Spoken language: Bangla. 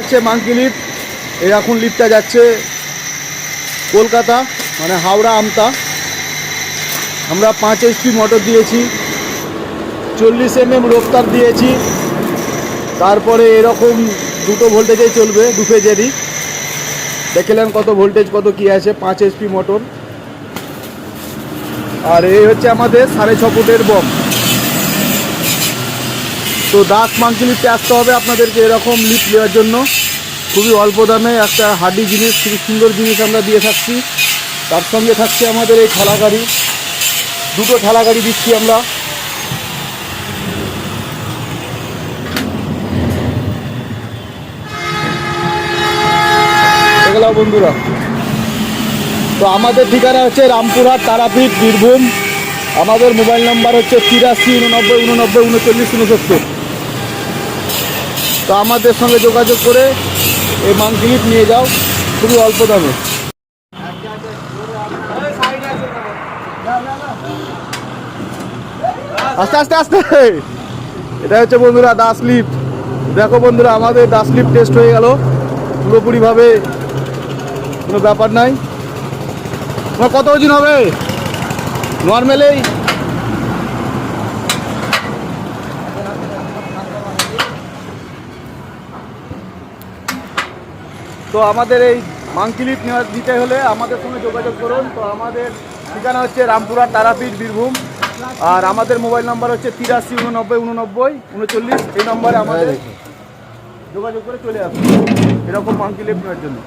হচ্ছে মাঙ্কি লিফট। এই এখন লিফটটা যাচ্ছে কলকাতা, মানে হাওড়া আমতা। আমরা 5 HP মোটর দিয়েছি, 40 mm রোপতার দিয়েছি। তারপরে এরকম 2 ভোল্টেজে চলবে, 2 ফেজেরই। দেখলেন কত ভোল্টেজ কত কি আছে, 5 HP মোটর। আর এই হচ্ছে আমাদের 6.5 ফুটের বম। তো দাস মাঙ্কি লিফটে আসতে হবে আপনাদেরকে এরকম লিফট নেওয়ার জন্য। খুবই অল্প দামে একটা হার্ডি জিনিস, খুবই সুন্দর জিনিস আমরা দিয়ে থাকছি। তার সঙ্গে থাকছে আমাদের এই ঠেলা গাড়ি, 2টো ঠেলা গাড়ি দিচ্ছি আমরা। দেখলাম বন্ধুরা, তো আমাদের ঠিকানা হচ্ছে রামপুরহাট, তারাপীঠ, বীরভূম। আমাদের মোবাইল নাম্বার হচ্ছে 83 89 89 39 69। তো আমাদের সঙ্গে যোগাযোগ করে এই মাঙ্কি লিফট নিয়ে যাও খুবই অল্প দামে। আস্তে আস্তে আস্তে। এটা হচ্ছে বন্ধুরা দাস লিফট। দেখো বন্ধুরা, আমাদের দাস লিফট টেস্ট হয়ে গেল পুরোপুরিভাবে, কোনো ব্যাপার নাই। তোমার কত ওজন হবে নর্মালি? তো আমাদের এই মাঙ্কি লিফট নিতে হলে আমাদের সঙ্গে যোগাযোগ করুন। তো আমাদের ঠিকানা হচ্ছে রামপুরহাট, তারাপীঠ, বীরভূম। আর আমাদের মোবাইল নাম্বার হচ্ছে 83 89 89 39। এই নম্বরে আমাদের যোগাযোগ করে চলে আসুন এরকম মাঙ্কি লিফট নেওয়ার জন্য।